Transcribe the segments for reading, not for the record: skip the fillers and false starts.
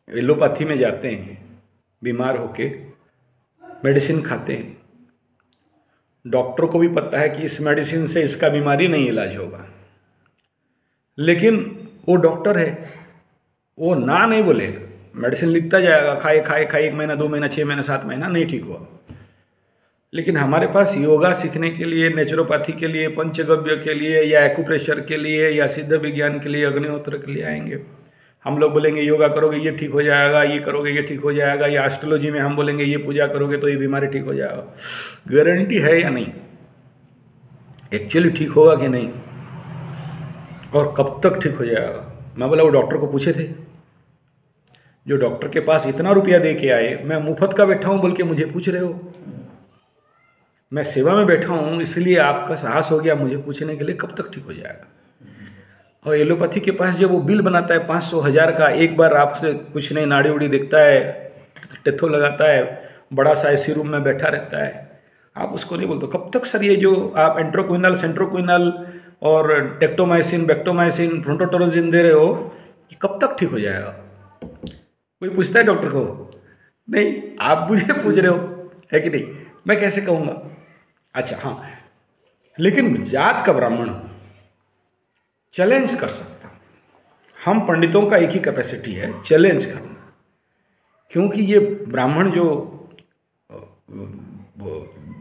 Allopathy में जाते हैं, बीमार होके मेडिसिन खाते हैं, डॉक्टर को भी पता है कि इस मेडिसिन से इसका बीमारी नहीं इलाज होगा, लेकिन वो डॉक्टर है, वो ना नहीं बोलेगा, मेडिसिन लिखता जाएगा, खाए खाए खाए, 1 महीना 2 महीना 6 महीना 7 महीना नहीं ठीक हुआ। लेकिन हमारे पास योगा सीखने के लिए, नेचुरोपैथी के लिए, पंचगव्य के लिए, या एक्यूप्रेशर के लिए, या सिद्ध विज्ञान के लिए, अग्निहोत्र के लिए आएंगे। हम लोग बोलेंगे योगा करोगे ये ठीक हो जाएगा, ये करोगे ये ठीक हो जाएगा, या एस्ट्रोलॉजी में हम बोलेंगे ये पूजा करोगे तो ये बीमारी ठीक हो जाएगा। गारंटी है या नहीं, एक्चुअली ठीक होगा कि नहीं, और कब तक ठीक हो जाएगा? मैं बोला वो डॉक्टर को पूछे थे, जो डॉक्टर के पास इतना रुपया दे के आए, मैं मुफ्त का बैठा हूँ बोल के मुझे पूछ रहे हो, मैं सेवा में बैठा हूँ इसलिए आपका साहस हो गया मुझे पूछने के लिए कब तक ठीक हो जाएगा। और एलोपैथी के पास जब वो बिल बनाता है 500,000 का, एक बार आपसे कुछ नहीं, नाड़ी उड़ी देखता है, टेथो लगाता है, बड़ा सा ऐसी रूम में बैठा रहता है, आप उसको नहीं बोलते कब तक सर ये जो आप एंट्रोक्विनल, सेंट्रोक्विनल और टेक्टोमाइसिन, बेक्टोमाइसिन, फ्रोंटोटोरोजिन दे रहे हो, कि कब तक ठीक हो जाएगा? कोई पूछता है डॉक्टर को? नहीं, आप मुझे पूछ रहे हो, है कि नहीं? मैं कैसे कहूँगा? अच्छा हाँ, लेकिन जात का ब्राह्मण चैलेंज कर सकता। हम पंडितों का एक ही कैपेसिटी है, चैलेंज करना, क्योंकि ये ब्राह्मण जो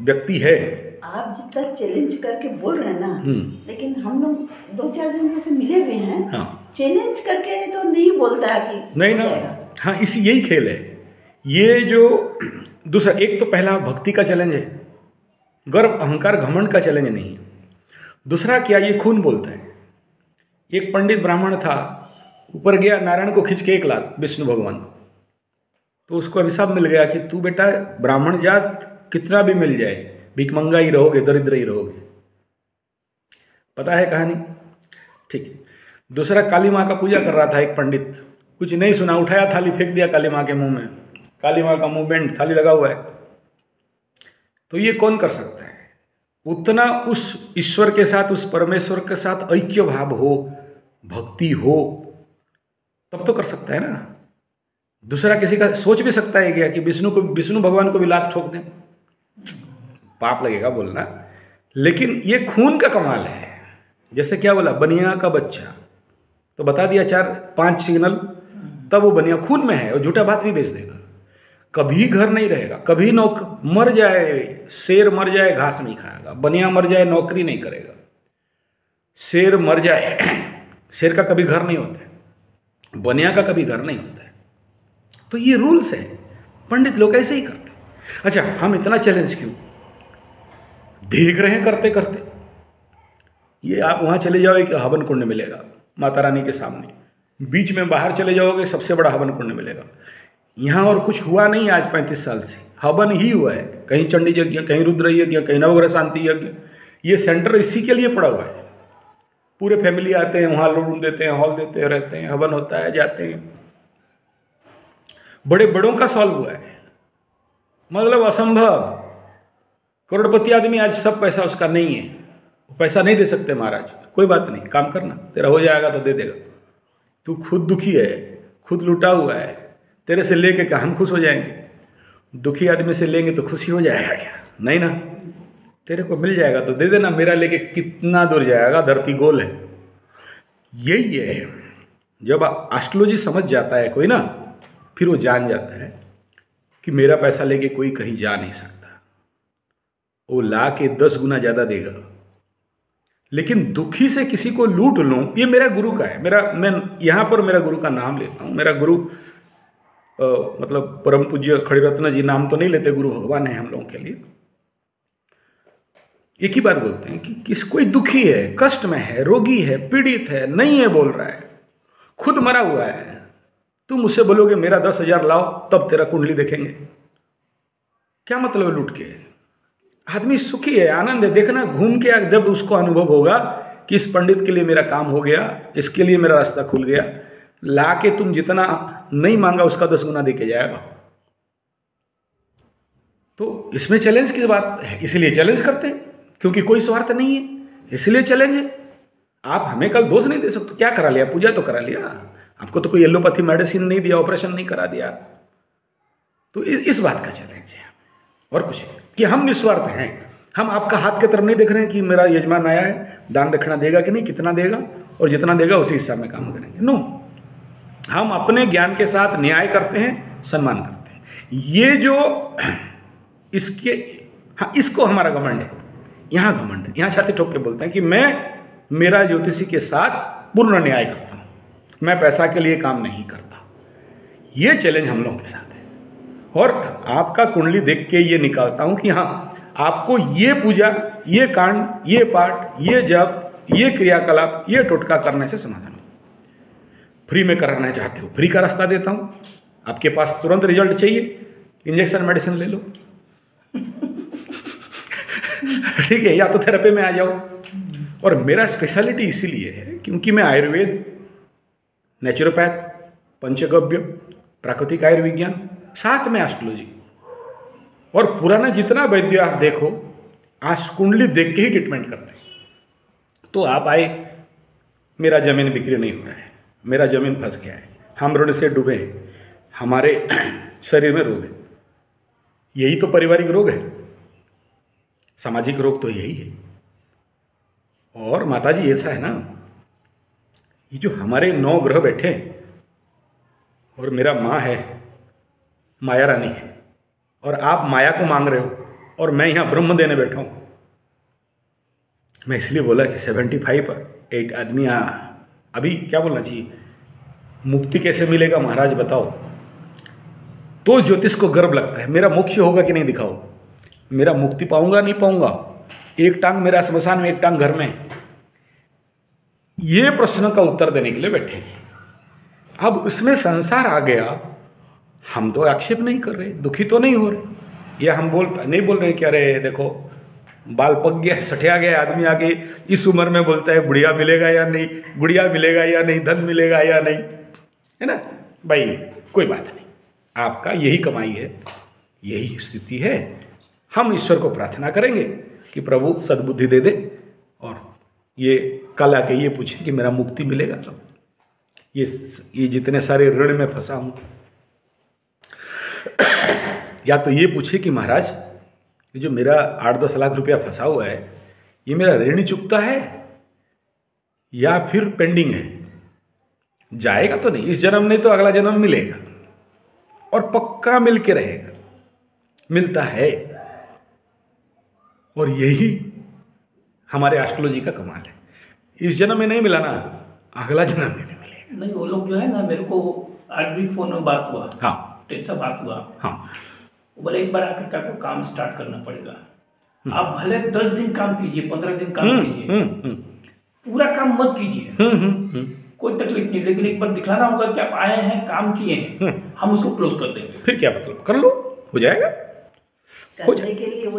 व्यक्ति है, आप जितना चैलेंज करके बोल रहे हैं ना, लेकिन हम लोग 2-4 दिन जैसे मिले हुए हैं, हाँ, चैलेंज करके तो नहीं बोलता है कि नहीं ना, हाँ, इसी यही खेल है ये। जो दूसरा, एक तो पहला भक्ति का चैलेंज है, गर्व अहंकार घमंड का चैलेंज नहीं है। दूसरा क्या, ये खून बोलता है। एक पंडित ब्राह्मण था, ऊपर गया, नारायण को खींच के 1 लात, विष्णु भगवान को, तो उसको अभिशाप मिल गया कि तू बेटा ब्राह्मण जात कितना भी मिल जाए, भिखमंगा ही रहोगे, दरिद्र ही रहोगे। पता है कहानी? ठीक। दूसरा, काली माँ का पूजा कर रहा था एक पंडित, कुछ नहीं सुना, उठाया थाली फेंक दिया काली माँ के मुंह में, काली माँ का मुंह बेंड, थाली लगा हुआ है। तो ये कौन कर सकता है? उतना उस ईश्वर के साथ, उस परमेश्वर के साथ ऐक्य भाव हो, भक्ति हो, तब तो कर सकता है ना। दूसरा, किसी का सोच भी सकता है क्या कि विष्णु भगवान को भी लात ठोक दें? पाप लगेगा बोलना, लेकिन ये खून का कमाल है। जैसे क्या बोला, बनिया का बच्चा, तो बता दिया 4-5 सिग्नल, तब वो बनिया खून में है और झूठा बात भी बेच देगा। कभी घर नहीं रहेगा, कभी मर जाए, शेर मर जाए घास नहीं खाएगा, बनिया मर जाए नौकरी नहीं करेगा, शेर मर जाए, शेर का कभी घर नहीं होता है, बनिया का कभी घर नहीं होता है। तो ये रूल्स है, पंडित लोग ऐसे ही करते हैं। अच्छा, हम इतना चैलेंज क्यों देख रहे हैं करते करते? ये आप वहाँ चले जाओ, एक हवन कुंड मिलेगा माता रानी के सामने, बीच में बाहर चले जाओगे सबसे बड़ा हवन कुंड मिलेगा। यहाँ और कुछ हुआ नहीं आज 35 साल से, हवन ही हुआ है, कहीं चंडी यज्ञ, कहीं रुद्र यज्ञ, कहीं नवग्रह शांति यज्ञ। ये सेंटर इसी के लिए पड़ा हुआ है। पूरे फैमिली आते हैं वहाँ, रूम देते हैं, हॉल देते हैं, रहते हैं, हवन होता है, जाते हैं। बड़े बड़ों का सॉल्व हुआ है, मतलब असंभव। करोड़पति आदमी आज सब पैसा उसका नहीं है, वो पैसा नहीं दे सकते महाराज। कोई बात नहीं, काम करना, तेरा हो जाएगा तो दे देगा। तू खुद दुखी है, खुद लूटा हुआ है, तेरे से लेके क्या हम खुश हो जाएंगे? दुखी आदमी से लेंगे तो खुशी हो जाएगा क्या? नहीं ना। तेरे को मिल जाएगा तो दे देना, मेरा लेके कितना दूर जाएगा, धरती गोल है। यही है, जब एस्ट्रोलॉजी समझ जाता है कोई ना, फिर वो जान जाता है कि मेरा पैसा लेके कोई कहीं जा नहीं सकता, वो ला के 10 गुना ज़्यादा देगा। लेकिन दुखी से किसी को लूट लूँ, ये मेरा गुरु का है। मैं यहाँ पर मेरा गुरु का नाम लेता हूँ। मेरा गुरु मतलब परम पूज्य खड़ीरत्न जी, नाम तो नहीं लेते, गुरु भगवान है हम लोगों के लिए। एक ही बात बोलते हैं कि कोई दुखी है, कष्ट में है, रोगी है, पीड़ित है, नहीं है बोल रहा है, खुद मरा हुआ है, तुम मुझसे बोलोगे मेरा 10,000 लाओ तब तेरा कुंडली देखेंगे? क्या मतलब लूट के? आदमी सुखी है, आनंद है, देखना घूम के जब उसको अनुभव होगा कि इस पंडित के लिए मेरा काम हो गया, इसके लिए मेरा रास्ता खुल गया, ला के तुम जितना नहीं मांगा उसका 10 गुना दे के जाएगा। तो इसमें चैलेंज की बात है, इसीलिए चैलेंज करते हैं, क्योंकि कोई स्वार्थ नहीं है, इसलिए चैलेंज है। आप हमें कल दोष नहीं दे सकते। क्या करा लिया? पूजा तो करा लिया, आपको तो कोई एलोपैथी मेडिसिन नहीं दिया, ऑपरेशन नहीं करा दिया। तो इस बात का चैलेंज है और कुछ नहीं, कि हम निस्वार्थ हैं। हम आपका हाथ की तरफ नहीं देख रहे हैं कि मेरा यजमान आया है, दान दक्षिणा देगा कि नहीं, कितना देगा, और जितना देगा उसी हिसाब में काम करेंगे। नो, हम अपने ज्ञान के साथ न्याय करते हैं, सम्मान करते हैं। ये जो इसके, हाँ, इसको हमारा घमंड है। यहाँ घमंड है, यहाँ छाती ठोक के बोलते हैं कि मैं मेरा ज्योतिषी के साथ पूर्ण न्याय करता हूँ, मैं पैसा के लिए काम नहीं करता। ये चैलेंज हम लोगों के साथ है। और आपका कुंडली देख के ये निकालता हूँ कि हाँ, आपको ये पूजा, ये कांड, ये पाठ, ये जप, ये क्रियाकलाप, ये टोटका करने से समाधान हो। फ्री में कराना चाहते हो, फ्री का रास्ता देता हूँ। आपके पास तुरंत रिजल्ट चाहिए, इंजेक्शन मेडिसिन ले लो ठीक है, या तो थेरेपी में आ जाओ। और मेरा स्पेशलिटी इसीलिए है क्योंकि मैं आयुर्वेद, नेचुरोपैथ, पंचगव्य, प्राकृतिक आयुर्विज्ञान, साथ में एस्ट्रोलॉजी, और पुराना जितना वैद्य आप देखो, आज कुंडली देख के ही ट्रीटमेंट करते हैं। तो आप आए, मेरा जमीन बिक्री नहीं हो रहा है, मेरा जमीन फंस गया है, हम ऋण से डूबे हैं, हमारे शरीर में रोग है। यही तो पारिवारिक रोग है, सामाजिक रोग तो यही है। और माताजी ऐसा है ना, ये जो हमारे 9 ग्रह बैठे, और मेरा माँ है, माया रानी है, और आप माया को मांग रहे हो, और मैं यहाँ ब्रह्म देने बैठा हूँ। मैं इसलिए बोला कि 75 आदमी अभी क्या बोलना चाहिए, मुक्ति कैसे मिलेगा महाराज बताओ। तो ज्योतिष को गर्व लगता है, मेरा मोक्ष होगा कि नहीं दिखाओ, मेरा मुक्ति पाऊंगा नहीं पाऊंगा, एक टांग मेरा स्मशान में, एक टांग घर में। ये प्रश्न का उत्तर देने के लिए बैठे हैं। अब इसमें संसार आ गया, हम तो आक्षेप नहीं कर रहे, दुखी तो नहीं हो रहे, या हम नहीं बोल रहे कि अरे देखो बाल पक गया, सठिया गया आदमी आके इस उम्र में बोलता है बुढ़िया मिलेगा या नहीं, गुड़िया मिलेगा या नहीं, धन मिलेगा या नहीं, है ना भाई, कोई बात नहीं, आपका यही कमाई है, यही स्थिति है। हम ईश्वर को प्रार्थना करेंगे कि प्रभु सद्बुद्धि दे दे, और ये कल आके ये पूछें कि मेरा मुक्ति मिलेगा कब। ये जितने सारे ऋण में फंसा हूँ, या तो ये पूछे कि महाराज ये जो मेरा 8-10 लाख रुपया फंसा हुआ है, ये मेरा ऋण चुकता है या फिर पेंडिंग है, जाएगा तो नहीं, इस जन्म नहीं तो अगला जन्म मिलेगा, और पक्का मिल के रहेगा, मिलता है। और यही हमारे एस्ट्रोलॉजी का कमाल है, इस जन्म में नहीं मिला ना, अगला जन्म में भी मिलेगा। नहीं, वो लोग जो है ना, मेरे को आज भी फोन में बात हुआ, हाँ, टेंशन बात हुआ, हाँ, बोले एक बार आकर के आपको काम स्टार्ट करना पड़ेगा। आप भले 10 दिन काम कीजिए, 15 दिन काम कीजिए, पूरा काम मत कीजिए, कोई तकलीफ नहीं, लेकिन एक बार दिखलाना होगा कि आप आए हैं, काम किए हैं, हम उसको क्लोज कर देंगे। फिर क्या मतलब, कर लो, हो जाएगा। करने के लिए